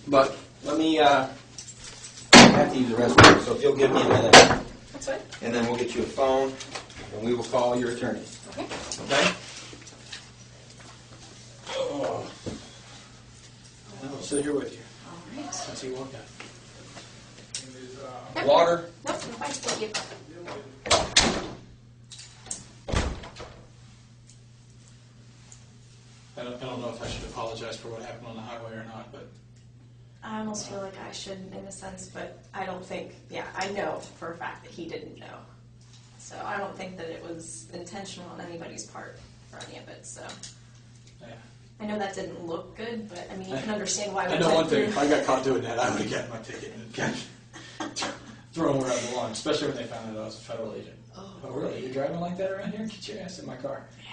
But let me, I have to use the restroom, so if you'll give me a minute. That's right. And then we'll get you a phone, and we will call your attorney. Okay. Okay? Oh. I'll sit here with you. All right. Since you walked out. Water? Nope, I'm fine. Thank you. I don't know if I should apologize for what happened on the highway or not, but I almost feel like I should in a sense, but I don't think, I know for a fact that he didn't know. So I don't think that it was intentional on anybody's part for any of it, so. yeah. I know that didn't look good, but I mean, you can understand why we I know one thing, through. if I got caught doing that, I would have gotten my ticket and thrown where I belong, especially when they found out I was a federal agent. Oh, really? You're driving like that around here? Get your ass in my car. Yeah.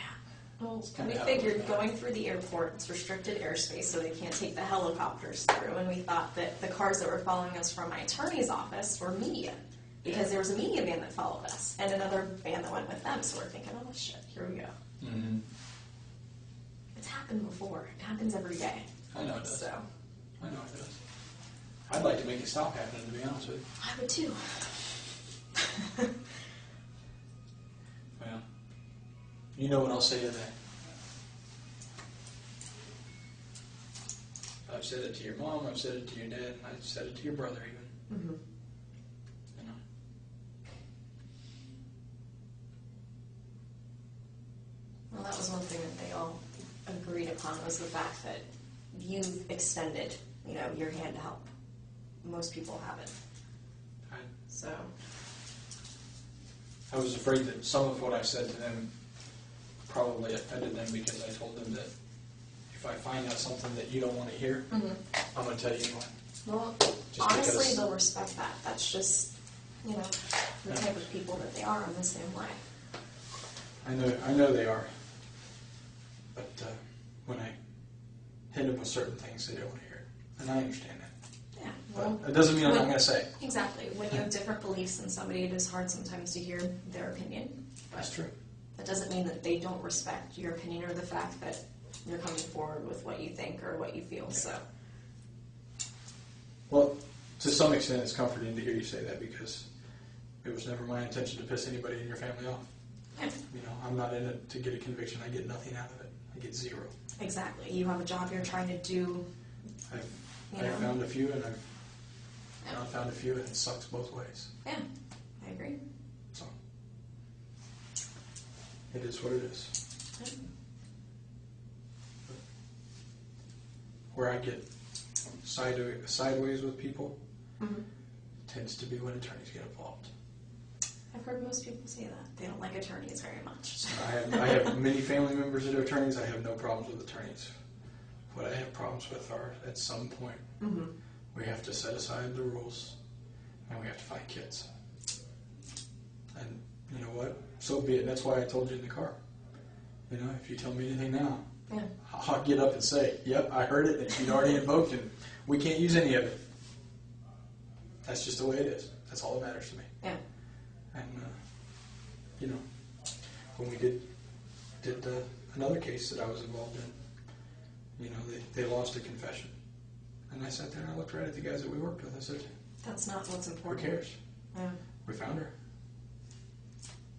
Well, kinda we how it figured was. going through the airport, it's restricted airspace, so they can't take the helicopters through, and we thought that the cars that were following us from my attorney's office were media, because there was a media van that followed us, and another van that went with them, so we're thinking, oh shit, here we go. Mm-hmm. It's happened before. It happens every day. I know it does. So, I know it does. I'd like to make it stop happening, to be honest with you. I would too. Well, you know what I'll say to that. I've said it to your mom, I've said it to your dad, and I've said it to your brother even. Mm-hmm. You know. Well, that was one thing that they all agreed upon, was the fact that you've extended, your hand to help. Most people haven't. So, I was afraid that some of what I said to them probably offended them, because I told them that if I find out something that you don't want to hear, I'm going to tell you anyway. well, Just honestly, because- they'll respect that. That's just, the type of people that they are in the same way. I know they are. But when I hit them with certain things, they don't want to hear it. And I understand that. Yeah. Well, But it doesn't mean I'm not going to say it. exactly. When you have different beliefs than somebody, it is hard sometimes to hear their opinion. That's true. That doesn't mean that they don't respect your opinion or the fact that you're coming forward with what you think or what you feel. So, Well, to some extent, it's comforting to hear you say that, because it was never my intention to piss anybody in your family off. yeah, I'm not in it to get a conviction. I get nothing out of it. I get zero. exactly. You have a job you're trying to do. I've You know? found a few, and I've Yeah. not found a few, and it sucks both ways. Yeah, I agree. So it is what it is. Yeah. Where I get sideways with people Mm-hmm. tends to be when attorneys get involved. I've heard most people say that. They don't like attorneys very much. I have many family members that are attorneys. I have no problems with attorneys. What I have problems with are, at some point, Mm-hmm. we have to set aside the rules, and we have to find kids. And you know what? So be it. That's why I told you in the car. If you tell me anything now, Yeah. I'll get up and say, yep, I heard it, and she'd already invoked it. We can't use any of it. That's just the way it is. That's all that matters to me. Yeah. And, when we did another case that I was involved in, they lost a confession. And I sat there and I looked right at the guys that we worked with. I said, That's not what's who important. cares? Yeah. We found her.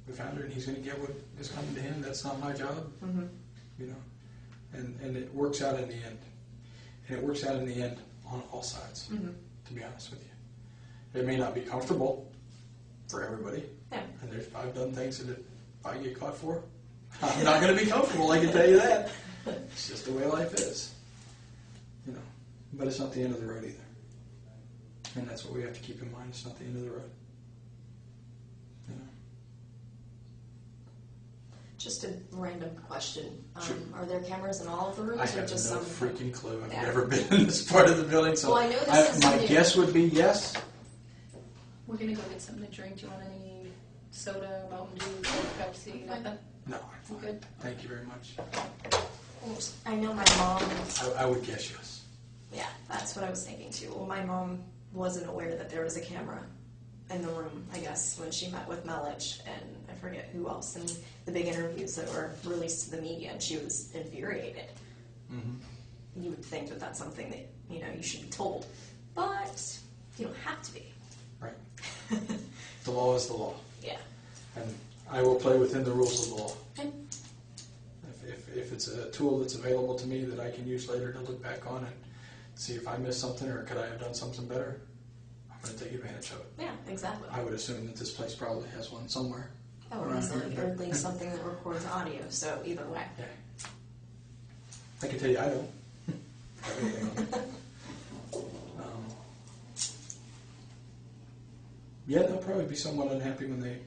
We found her, and he's going to get what is coming to him. That's not my job. Mm-hmm. And it works out in the end. And it works out in the end on all sides, Mm-hmm. to be honest with you. It may not be comfortable for everybody. Yeah. And I've done things that if I get caught for, I'm not going to be comfortable, I can tell you that. It's just the way life is. But it's not the end of the road either. And that's what we have to keep in mind. It's not the end of the road. Just a random question. Sure. Are there cameras in all of the rooms, I or have just no some? freaking clue. I've Yeah. never been in this part of the building, so Well, I know this is my new. guess would be yes. We're gonna go get something to drink. Do you want any soda, Mountain Dew, Coke, Pepsi, nothing? No, I'm You fine. good? Thank you very much. I know my mom. I would guess yes. Yeah, that's what I was thinking too. Well, my mom wasn't aware that there was a camera in the room, I guess, when she met with Melich and I forget who else in the big interviews that were released to the media, and she was infuriated. Mm-hmm. you would think that that's something that, you know, you should be told. But you don't have to be. Right. The law is the law. Yeah. And I will play within the rules of the law. Okay. If it's a tool that's available to me that I can use later to look back on and see if I missed something or could I have done something better, I'm going to take advantage of it. Yeah, exactly. I would assume that this place probably has one somewhere. Or at least something that records audio, so either way. Yeah. I can tell you I don't. Everything on it. Yeah, they'll probably be somewhat unhappy when they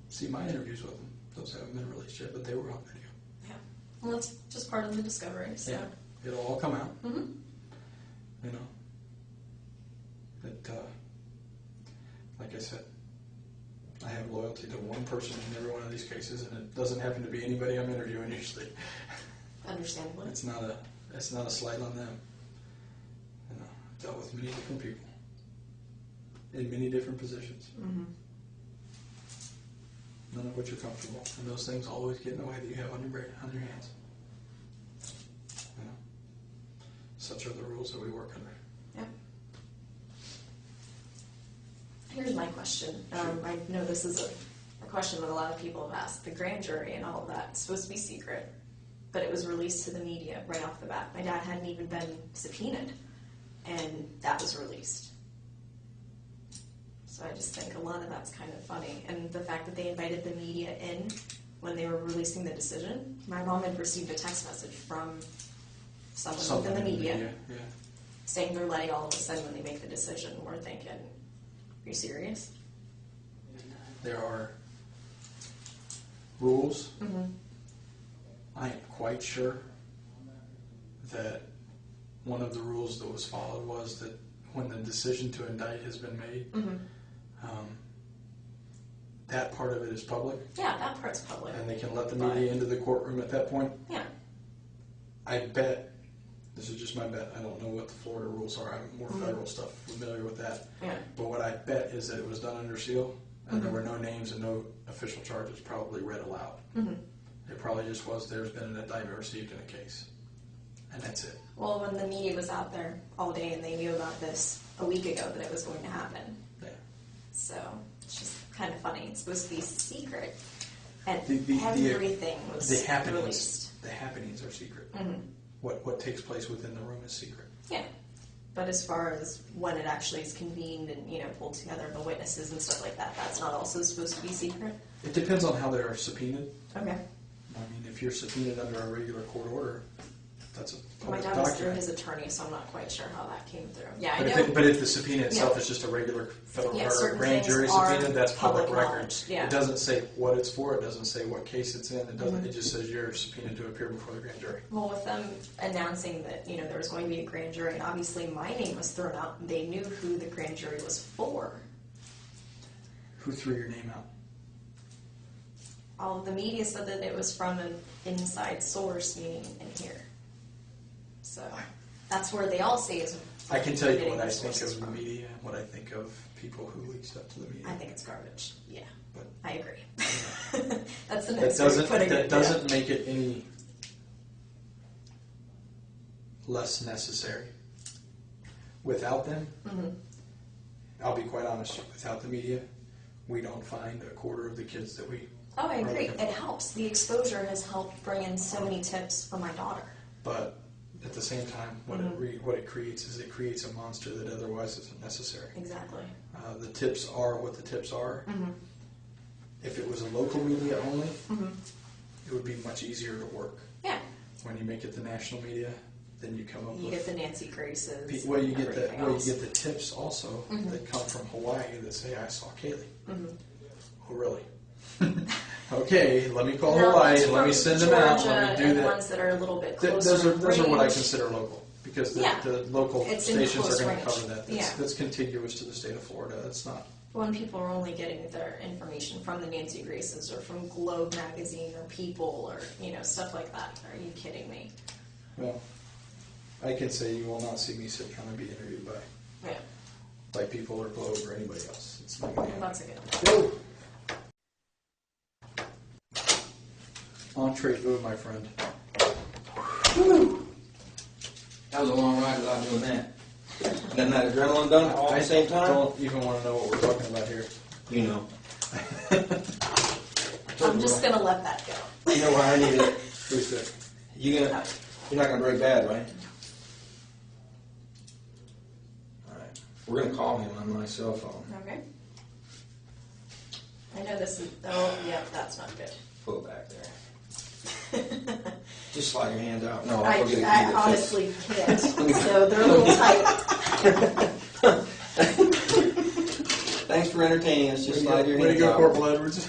see my interviews with them. Those haven't been released yet, but they were on video. Yeah. Well, that's just part of the discovery, so. Yeah. It'll all come out. Mm-hmm. You know. That, like I said, I have loyalty to one person in every one of these cases, and it doesn't happen to be anybody I'm interviewing usually. Understandably. It's not a slight on them. You know, I've dealt with many different people in many different positions. Mm-hmm. None of which are comfortable, and those things always get in the way that you have on your hands. You know, such are the rules that we work under. Yeah. Here's my question. I know this is a question that a lot of people have asked. The grand jury and all of that is supposed to be secret, but it was released to the media right off the bat. My dad hadn't even been subpoenaed, and that was released. So I just think a lot of that's kind of funny. And the fact that they invited the media in when they were releasing the decision. My mom had received a text message from someone within the media saying they're letting all of us in when they make the decision. We're thinking, are you serious? There are rules. Mm-hmm. I am quite sure that one of the rules that was followed was that when the decision to indict has been made, Mm-hmm. that part of it is public, Yeah, that part's public. and they can let the media into the courtroom at that point. Yeah. I bet, this is just my bet, I don't know what the Florida rules are, I'm more federal stuff, familiar with that. Yeah. But what I bet is that it was done under seal, and there Mhm. were no names and no official charges probably read aloud. Mm-hmm. It probably just was, there's been an indictment received in a case. And that's it. Well, when the media was out there all day and they knew about this a week ago that it was going to happen. Yeah. So it's just kind of funny. It's supposed to be secret, and The everything was The happenings, released. the happenings are secret. Mm-hmm. What takes place within the room is secret. Yeah. But as far as when it actually is convened and, you know, pulled together the witnesses and stuff like that, that's not also supposed to be secret? It depends on how they are subpoenaed. Okay. I mean, if you're subpoenaed under a regular court order, that's a My public dad was through document. his attorney, so I'm not quite sure how that came through. Yeah, I But know. but if the subpoena itself Yeah. is just a regular federal Yeah, or certain grand things jury are subpoena, that's public public record. knowledge, yeah. It doesn't say what it's for. It doesn't say what case it's in. It doesn't. Mhm. It just says you're subpoenaed to appear before the grand jury. Well, with them announcing that, you know, there was going to be a grand jury, and obviously my name was thrown out, and they knew who the grand jury was for. Who threw your name out? All of the media said that it was from an inside source, meaning in here. So that's where they all say is. I can tell you getting what I their think sources of the from. media and what I think of people who leak stuff to the media. I think it's garbage. Yeah, But I agree. That's the that next way of doesn't putting that it. doesn't make it any less necessary. Without them, Mm-hmm. I'll be quite honest. Without the media, we don't find a quarter of the kids that we. Oh, I are agree. looking for. It helps. The exposure has helped bring in so many tips for my daughter. But at the same time, what Mhm. what it creates is it creates a monster that otherwise isn't necessary. Exactly. The tips are what the tips are. Mm-hmm. If it was a local media only, Mm-hmm. it would be much easier to work. Yeah. When you make it the national media, then you come up You with get the Nancy Graces. well, you and get the everything well, you else. get the tips also Mhm. that come from Hawaii that say I saw Kaylee. Mm-hmm. Oh, really? Okay, let me call Now, Hawaii ones and let me from send them out. Georgia Let me do and that. ones that are a little bit Th- closer. those are what I range. consider local because the, Yeah. the local It's in stations close are going to range. cover that. Yeah. That's contiguous to the state of Florida. That's not. When people are only getting their information from the Nancy Graces or from Globe magazine or People or, you know, stuff like that. Are you kidding me? Well, I can say you will not see me sit down and be interviewed Yeah. by People or Globe or anybody else. It's not going to Well, happen. that's a good one. Go. Entree food, my friend. Woo. was a long ride without doing that. Then that adrenaline done all at the same time? Don't even want to know what we're talking about here. You know. I'm just gonna let that go. You know why I need it? Who's that? You're not gonna break bad, right? All right. We're gonna call him on my cell phone. Okay. I know this is, oh, yeah, that's not good. Pull it back there. Just slide your hands out. No, I'll go get a key I that fits. honestly can't, so they're a little tight. Thanks for entertaining us. Just slide your Way to hands go, out. Corporal Edwards.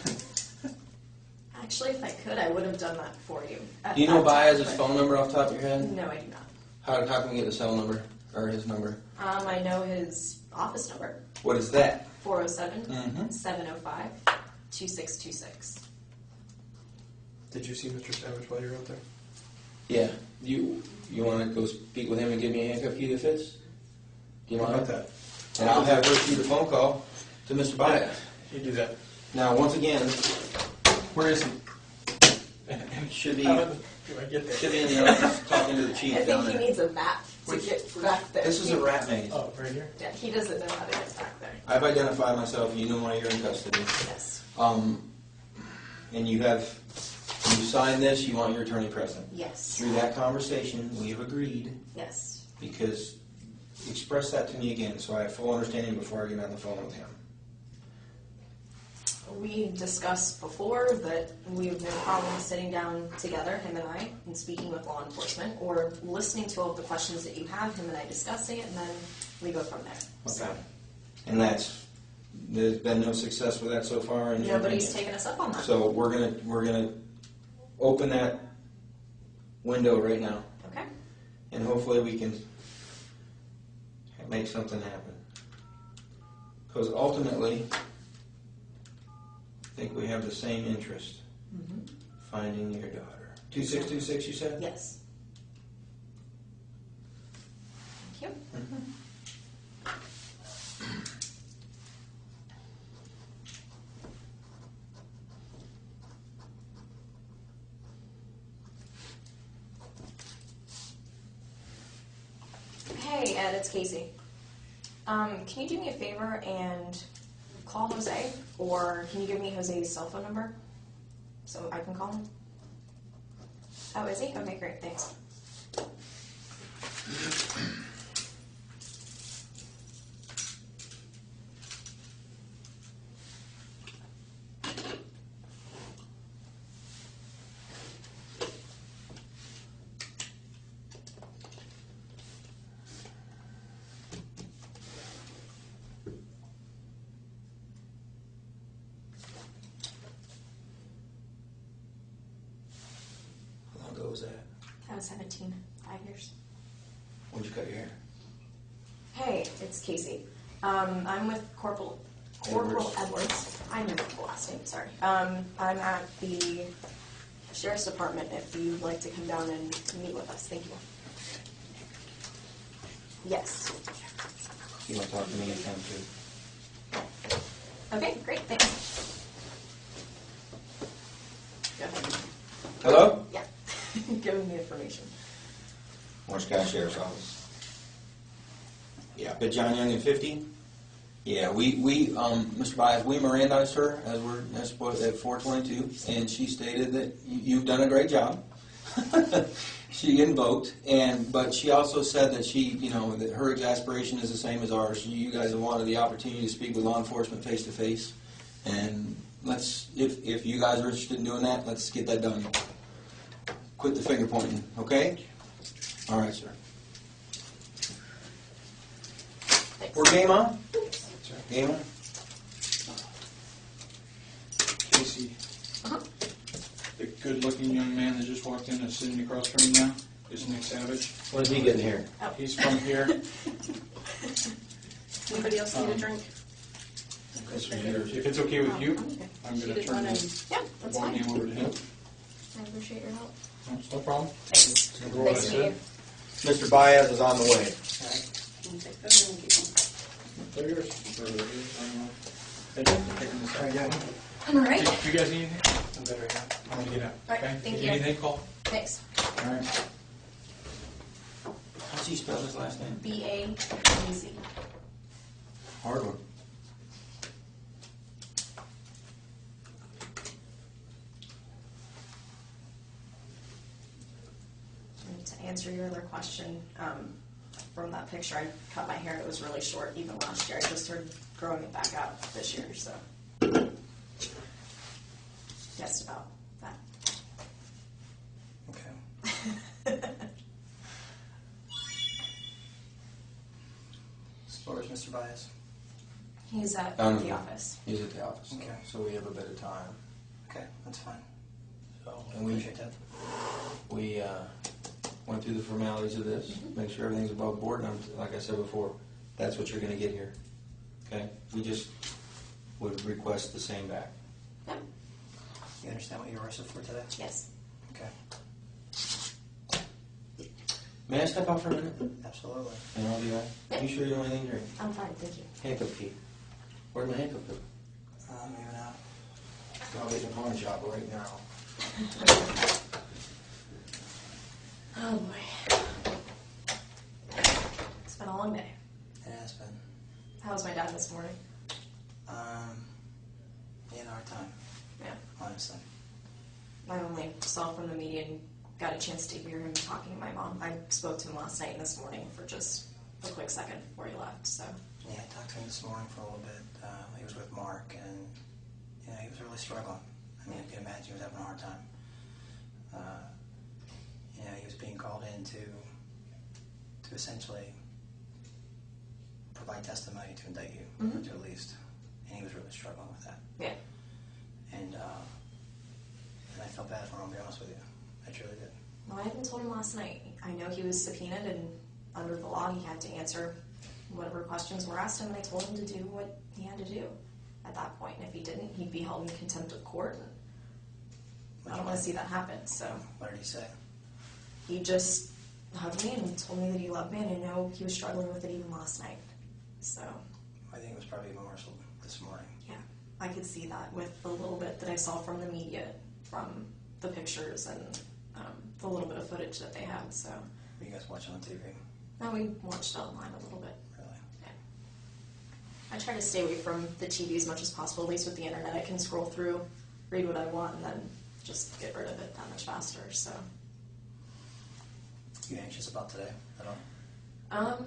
Actually, if I could, I would have done that for you. Do you know Baez's but- phone number off the top of your head? No, I do not. How can we get the cell number or his number? I know his office number, What is that? 407-705-2626. Did you see Mr. Savage while you were out there? Yeah. You want to go speak with him and give me a handcuff key that fits? Do you How mind? about that? And I'll have her shoot a phone call to Mr. Baez. You do that. Now, once again, Where is he? should be How do I get there? should be in the office talking to the chief I down think he there. needs a map to get back there. This is a rat maze. Oh, right here? Yeah, he doesn't know how to get back there. I've identified myself. You know why you're in custody. Yes. And you signed this. You want your attorney present. Yes. Through that conversation, we have agreed, Yes. because express that to me again so I have full understanding before I get on the phone with him. We discussed before that we have no problem sitting down together, him and I, and speaking with law enforcement, or listening to all of the questions that you have, him and I discussing it, and then we go from there. So And there's been no success with that so far. In your nobody's opinion. taken us up on that. So we're gonna open that window right now, Okay. and hopefully we can make something happen. Because ultimately, I think we have the same interest: finding your daughter. 2626, you said? Yes. Thank you. Hey, Ed, it's Casey. Can you do me a favor and call Jose, or can you give me Jose's cell phone number so I can call him? Oh, is he? Okay, great, thanks. How long ago was that? I was 17, 5 years. When'd you cut your hair? Hey, it's Casey. I'm with Corporal Edwards. I know the last name, sorry. I'm at the Sheriff's Department if you'd like to come down and meet with us. Thank you. Yes. You want to talk to me anytime too? Okay, great, thanks. Go ahead. Hello? Yeah. Give him the information. Orange County Sheriff's Office. Yeah, but John Young at 50? Yeah, we Mr. Baez, we Mirandized her as supposed at 422, and she stated that you've done a great job. She invoked, but she also said that that her exasperation is the same as ours. You guys have wanted the opportunity to speak with law enforcement face to face, and if you guys are interested in doing that, let's get that done. Quit the finger pointing, okay? All right, sir. Thanks. We're game on? Game on? Casey, Uh-huh. the good-looking young man that just walked in is sitting across from you now is Nick Savage. When did he get in here? He's from here. Anybody else need a drink? This was yours. If it's okay with you, Okay. I'm She going to did turn one the and Yeah, that's ball fine. game over to him. I appreciate your help. No problem. Thanks. Remember what I Nice to meet said? you. Mr. Baez is on the way. and take those and keep them. They're yours. Thank you for taking this out. All right. Do you guys need anything? I'm better now. I'm going to get out. All right, Okay? thank If you. Anything, call. Thanks. All right. does he spell his last name? B-A-E-Z. Hard one. And to answer your other question, from that picture, I cut my hair. It was really short even last year. I just started growing it back out this year, so guessed about that. Okay. As far as Mr. Bias? He's at Down the here. office. He's at the office, Okay. so we have a bit of time. Okay, that's fine. So, I and we appreciate that. went through the formalities of this, make sure everything's above board, and like I said before, that's what you're going to get here. Okay? We just would request the same back. Yep. You understand what you were arrested for today? Yes. Okay, May I step out for a minute? absolutely. And I'll be back. Yeah. You sure you don't want anything to drink? I'm fine, thank you. Handcuff key. Where'd my handcuff go? Maybe not. I'll be in the pawn shop right now. Oh boy. It's been a long day. It has been. How was my dad this morning? He had a hard time, Yeah. honestly. I only saw from the media and got a chance to hear him talking to my mom. I spoke to him last night and this morning for just a quick second before he left, so. Yeah, I talked to him this morning for a little bit. He was with Mark, and he was really struggling. I mean, you can imagine he was having a hard time. He was being called in to essentially provide testimony to indict you, Mhm. to at least, and he was really struggling with that. Yeah. And I felt bad for him, I'll be honest with you. I truly did. Well, I even told him last night. I know he was subpoenaed, and under the law, he had to answer whatever questions were asked him, and I told him to do what he had to do at that point. And if he didn't, he'd be held in contempt of court. And I don't want to see that happen. So What did he say? he just hugged me and told me that he loved me, and I know he was struggling with it even last night. So I think it was probably even worse this morning. yeah, I could see that with the little bit that I saw from the media, from the pictures and the little bit of footage that they had. So Were you guys watching on TV? now we watched online a little bit. Really? I try to stay away from the TV as much as possible. At least with the internet, I can scroll through, read what I want, and then just get rid of it that much faster. So You anxious about today at all?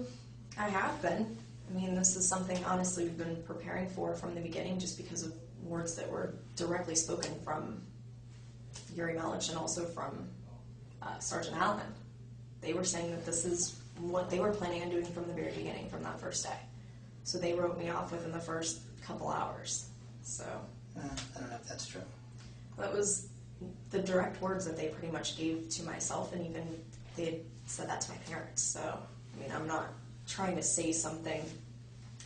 I have been. I mean, this is something honestly we've been preparing for from the beginning, just because of words that were directly spoken from Yuri Melich and also from Sergeant Allen. They were saying that this is what they were planning on doing from the very beginning, from that first day. So they wrote me off within the first couple hours. So I don't know if that's true. that was the direct words that they pretty much gave to myself, and even they had said that to my parents. So, I mean, I'm not trying to say something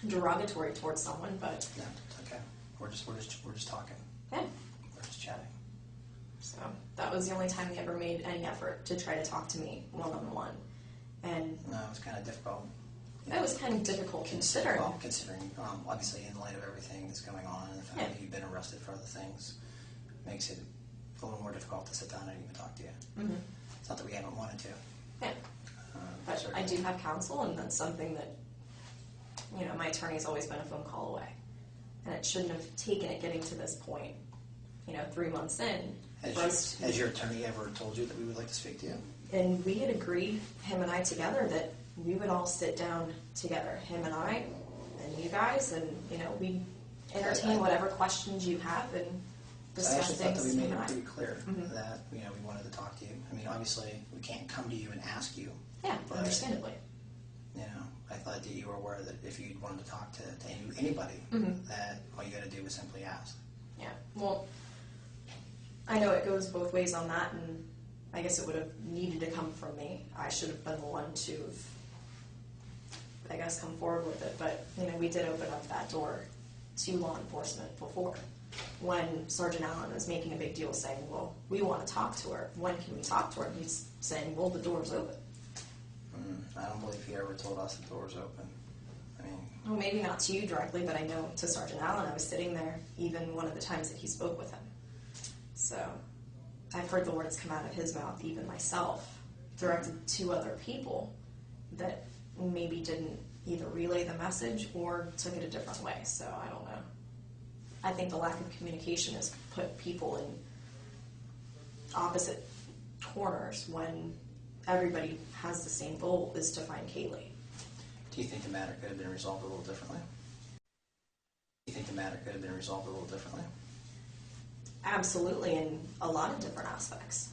derogatory towards someone, but No, it's okay. We're just talking. yeah. We're just chatting. So that was the only time they ever made any effort to try to talk to me one-on-one. And No, it was kind of difficult. that was kind of difficult considering. Well, considering, obviously, in light of everything that's going on and the fact Yeah. that you've been arrested for other things, makes it a little more difficult to sit down and even talk to you. Mhm. It's not that we haven't wanted to. Yeah. But I certainly. do have counsel, and that's something that, my attorney's always been a phone call away. And it shouldn't have taken it getting to this point, 3 months in. for us to- Has your attorney ever told you that we would like to speak to you? And we had agreed, him and I together, that we would all sit down together, him and I, and you guys, and, we'd entertain whatever questions you have and I discuss actually thought that things, we him made and it I. pretty clear Mhm. that, we wanted to talk to you. I mean, obviously, we can't come to you and ask you. Yeah, But- understandably. I thought that you were aware that if you wanted to talk to anybody, Mhm. that all you got to do was simply ask. Yeah, well, I know it goes both ways on that, and I guess it would have needed to come from me. I should have been the one to have, I guess, come forward with it. But, we did open up that door to law enforcement before, when Sergeant Allen was making a big deal saying, well, we want to talk to her. When can we talk to her? And he's saying, well, the door's open. I don't believe he ever told us the door was open. I mean, Well, maybe not to you directly, but I know to Sergeant Allen, I was sitting there even one of the times that he spoke with him. So I've heard the words come out of his mouth, even myself, directed to other people, that maybe didn't either relay the message or took it a different way. So I don't know. I think the lack of communication has put people in opposite corners when everybody has the same goal, is to find Kaylee. Do you think the matter could have been resolved a little differently? Do you think the matter could have been resolved a little differently? Absolutely, in a lot of different aspects.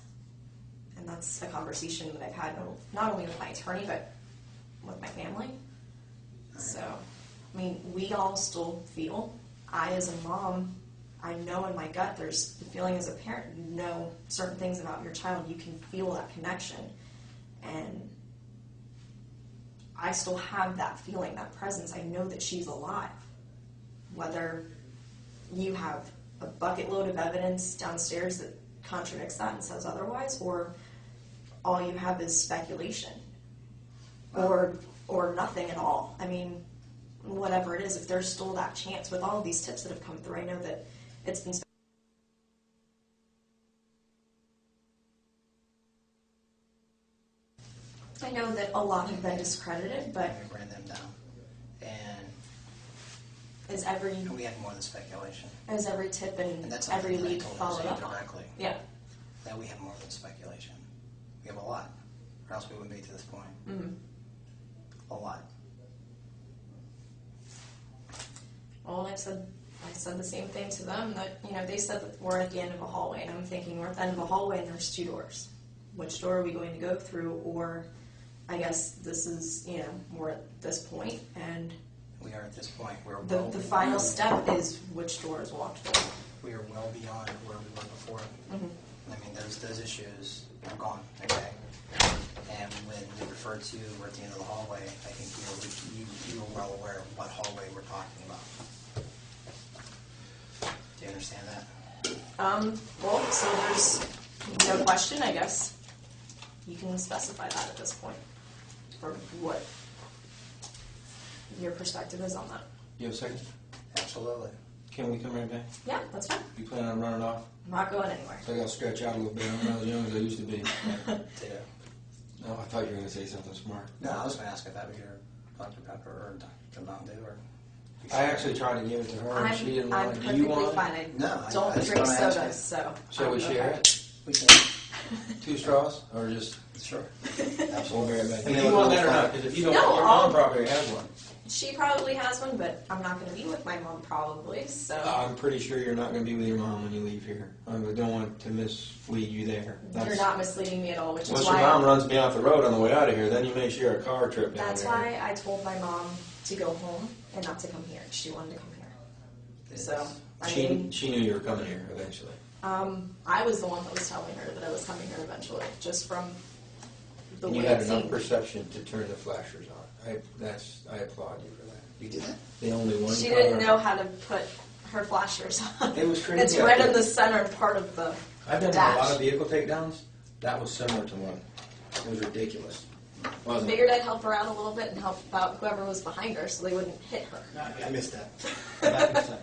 And that's a conversation that I've had not only with my attorney, but with my family. So, I mean, we all still feel, I as a mom, I know in my gut, there's the feeling as a parent, you know certain things about your child, you can feel that connection. And I still have that feeling, that presence. I know that she's alive. Whether you have a bucket load of evidence downstairs that contradicts that and says otherwise, or all you have is speculation, or nothing at all. I mean, whatever it is, if there's still that chance with all of these tips that have come through, I know that it's been. I know that a lot have been discredited, but And we ran them down. And is every we had more than speculation. tip and And that's every something that I lead told followed Jose up on? directly. Yeah. That we have more than speculation. We have a lot. Or else we wouldn't be to this point. Mm-hmm. A lot. Well, and I said the same thing to them, that, you know, they said that we're at the end of a hallway, and I'm thinking we're at the end of a hallway and there's 2 doors. Which door are we going to go through? Or I guess this is, you know, we're at this point, and We are at this point. We're the well final step is which door is walked through. We are well beyond where we were before. Mm-hmm. I mean, those issues are gone, okay? And when you refer to we're at the end of the hallway, I think you are well aware of what hallway we're talking about. Do you understand that? Well, so there's no question, I guess. You can specify that at this point, for what your perspective is on that. You have a second? Absolutely. Can we come right back? Yeah, that's fine. You plan on running off? I'm not going anywhere. So I gotta stretch out a little bit. I'm not as young as I used to be. Ditto. No, I thought you were gonna say something smart. No, I was going to ask if that was your Dr. Pepper or Dr. Mountain Dew or. I actually tried to give it to her, and she didn't I'm want it. Do you perfectly want fine. it? No, I don't just drink wanna ask sodas, you. so. Shall we I'm share okay. it? We can. 2 straws, or just? Sure. We'll Absolutely. bear it back. And If then you want we'll that or find- not, because if you don't, No, your I'll- mom probably has one. She probably has one, but I'm not going to be with my mom probably, so. I'm pretty sure you're not gonna be with your mom when you leave here. I don't want to mislead you there. You're not misleading me at all, which is Unless why. your mom runs me off the road on the way out of here, then you may share a car trip down That's there. why I told my mom to go home and not to come here. She wanted to come here. So, I mean, She knew you were coming here eventually. I was the one that was telling her that I was coming here eventually, just from the And way you had it enough seemed. perception to turn the flashers on. I applaud you for that. You did that? The only one. She color- didn't know how to put her flashers on. It was crazy It's out right there. in the center part of the I've done a dash. lot of vehicle takedowns. That was similar to one. It was ridiculous. Wasn't it? Figured I'd help her out a little bit and help out whoever was behind her so they wouldn't hit her. I missed that. Back in a second.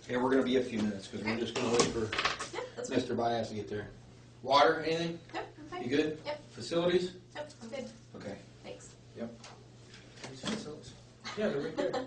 Yeah, we're gonna be a few minutes, because we're just gonna wait for Yep, that's fine. Mr. Bias to get there. Water, anything? Yep, I'm fine. You good? Yep, Facilities? yep, I'm good. Okay. Thanks. Yep. Yeah, they're right there.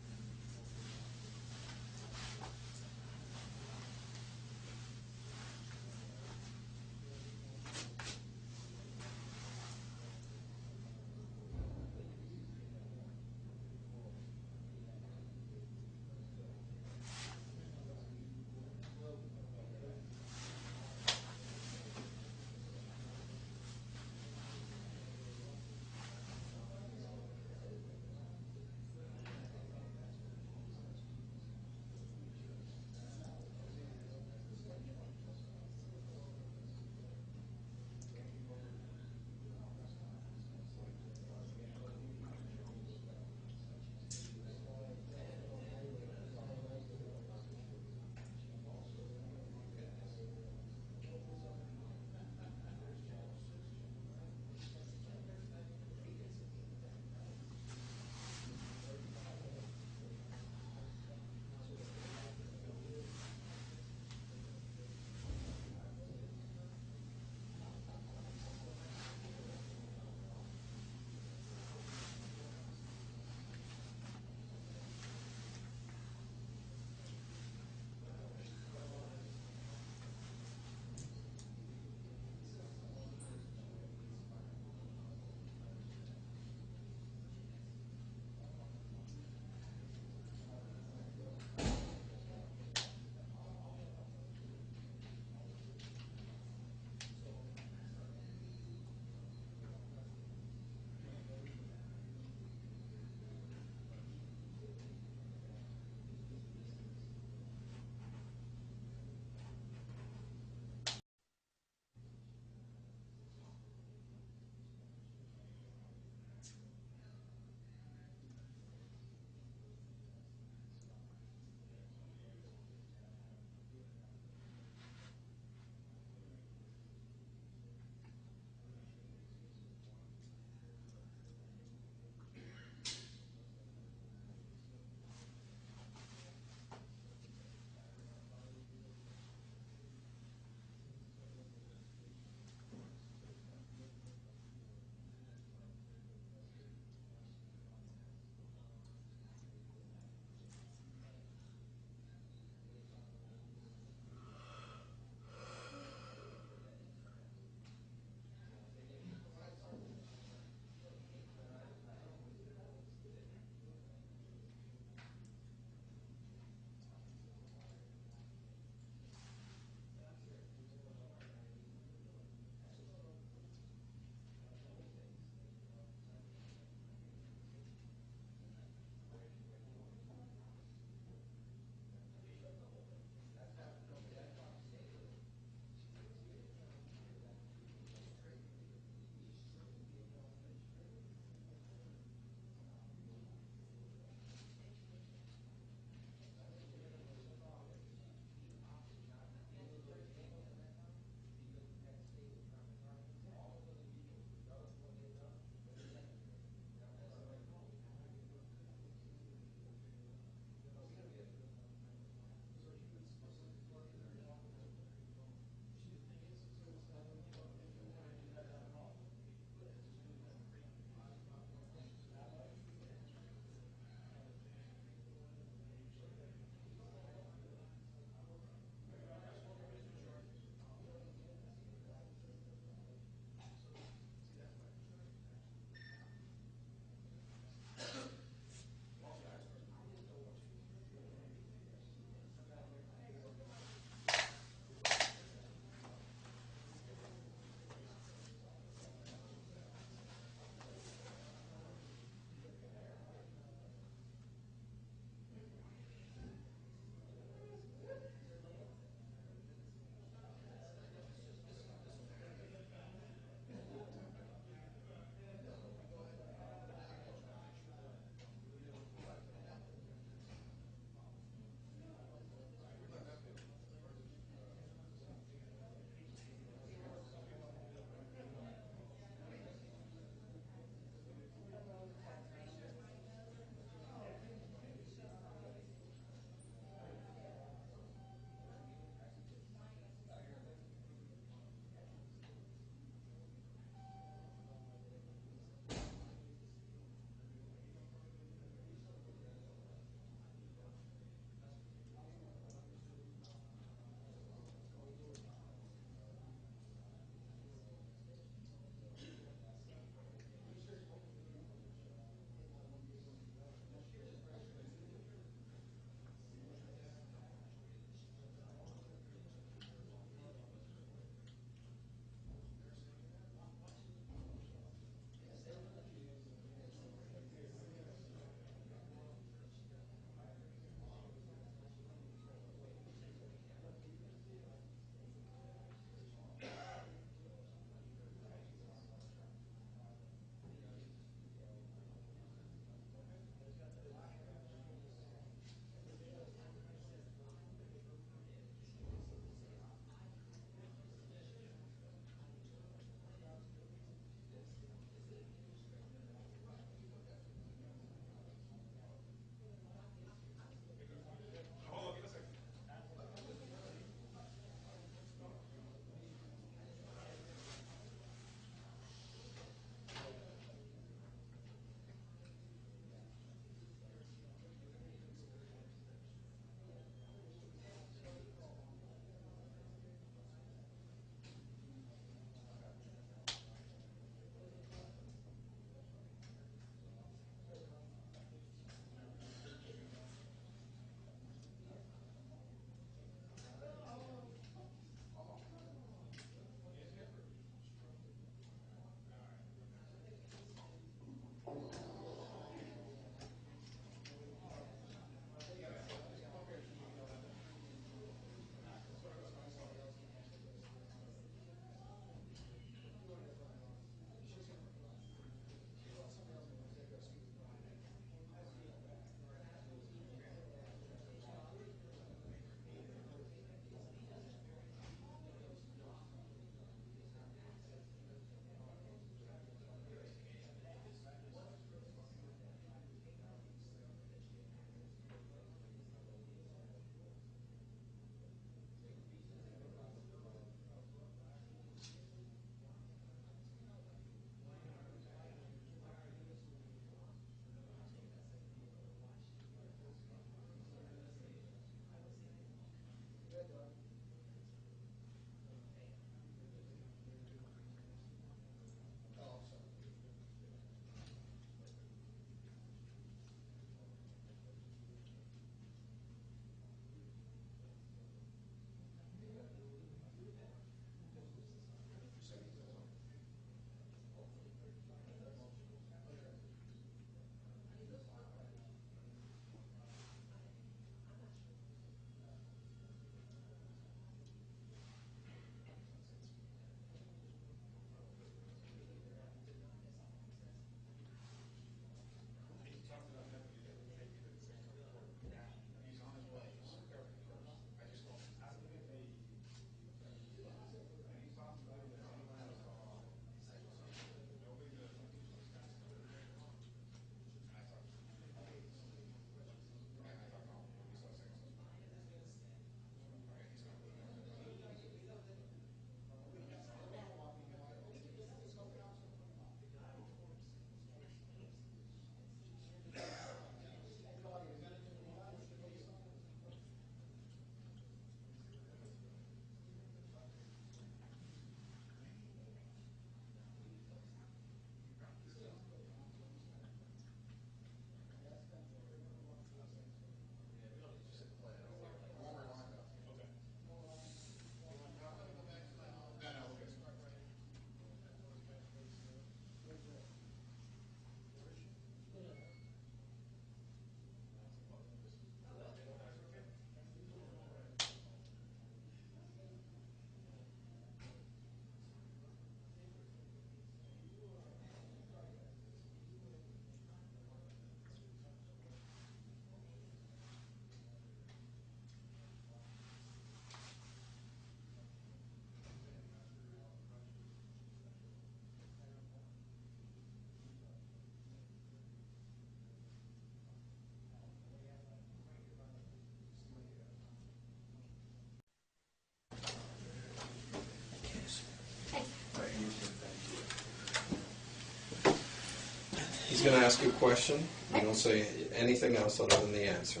He's going to ask you a question. You don't say anything else other than the answer.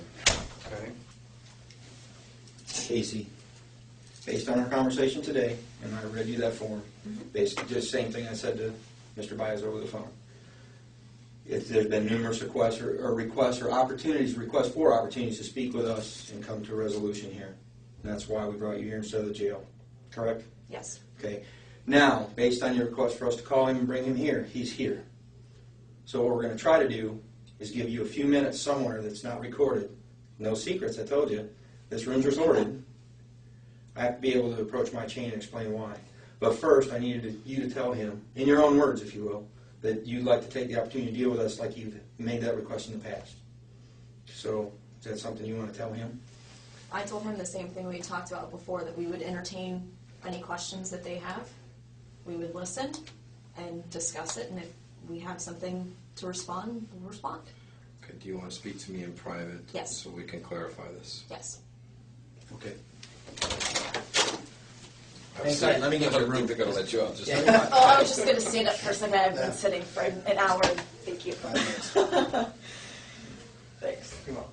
Okay? Casey, based on our conversation today, and I read you that form, basically just the same thing I said to Mr. Baez over the phone. If there's been numerous requests or opportunities, requests for opportunities to speak with us and come to a resolution here. And that's why we brought you here instead of the jail. Correct? Yes. Okay. Now, based on your request for us to call him and bring him here, he's here. So what we're going to try to do is give you a few minutes somewhere that's not recorded. No secrets, I told you. This room's recorded. I have to be able to approach my chain and explain why. But first, I needed you to tell him, in your own words, if you will, that you'd like to take the opportunity to deal with us like you've made that request in the past. So, is that something you want to tell him? I told him the same thing we talked about before, that we would entertain any questions that they have. We would listen and discuss it, and if we have something to respond, we'll respond. Okay. Do you want to speak to me in private? Yes. So we can clarify this. Yes. Okay. Hang tight, let me get you a room. They're going to let you out. Just Oh, I was just going to stand up for a second. I've been sitting for an hour. Thank you. 5 minutes. Thanks. Come on.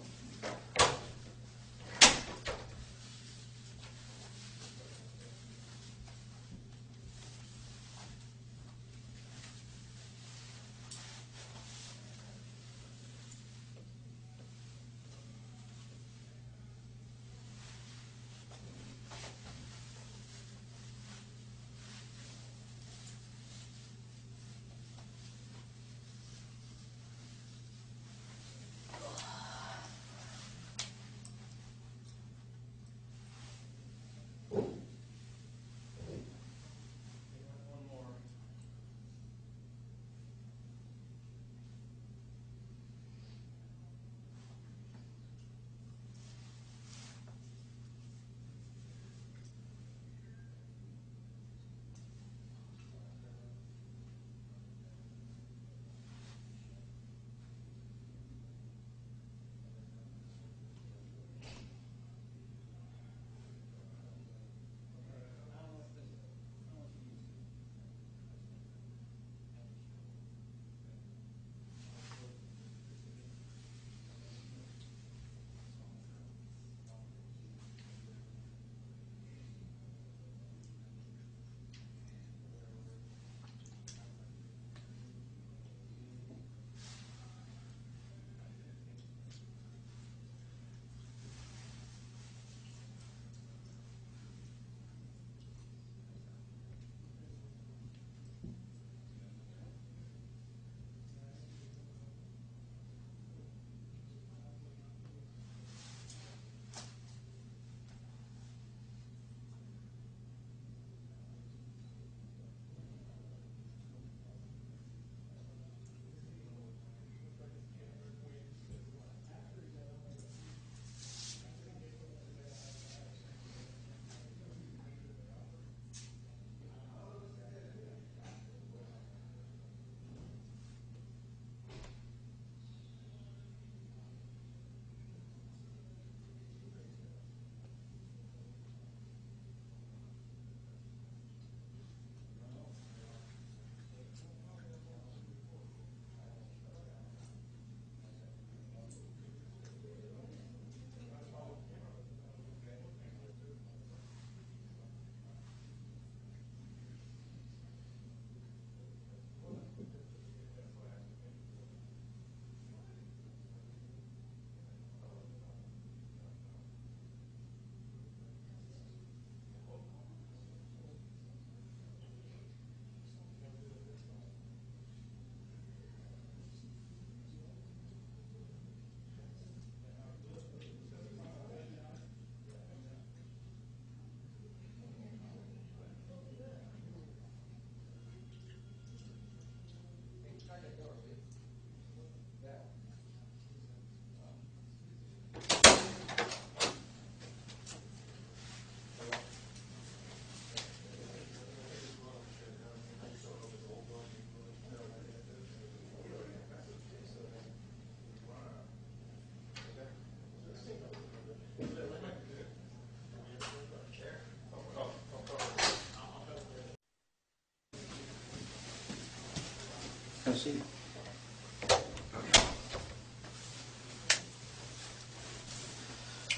Have a seat.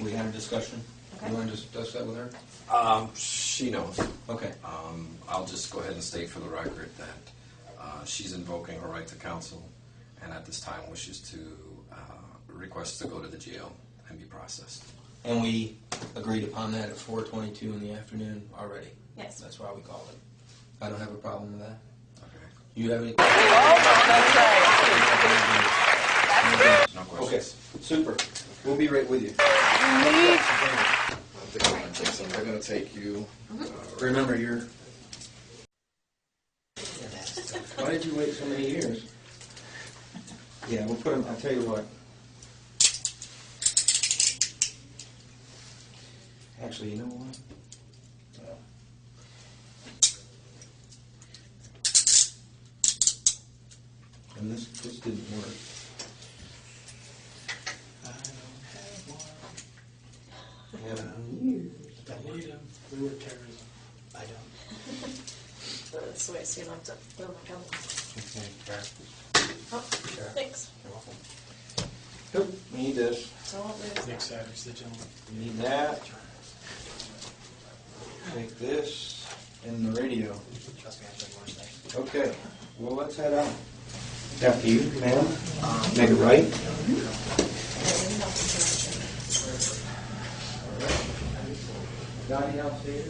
We had a discussion. Okay. You want to discuss that with her? She knows. Okay. I'll just go ahead and state for the record that she's invoking her right to counsel, and at this time wishes to request to go to the jail and be processed. And we agreed upon that at 4:22 in the afternoon already. Yes. That's why we called it. I don't have a problem with that. Okay. You have any? No Okay, questions. super. We'll be right with you. They're going to take you. Remember, why did you wait so many years? Yeah, we'll put them, I'll tell you what. Actually, you know what? And this didn't work. Don't need them. We were terrorism. I don't. This way, so you don't have to throw my gun. Okay. Oh, thanks. You're welcome. Nope, we need this. Don't lose Nick that. Savage, the gentleman. We need that. Take this and the radio. Trust me, I took worse things. Okay, well, let's head out. After you, ma'am. Make it right. Got any else here?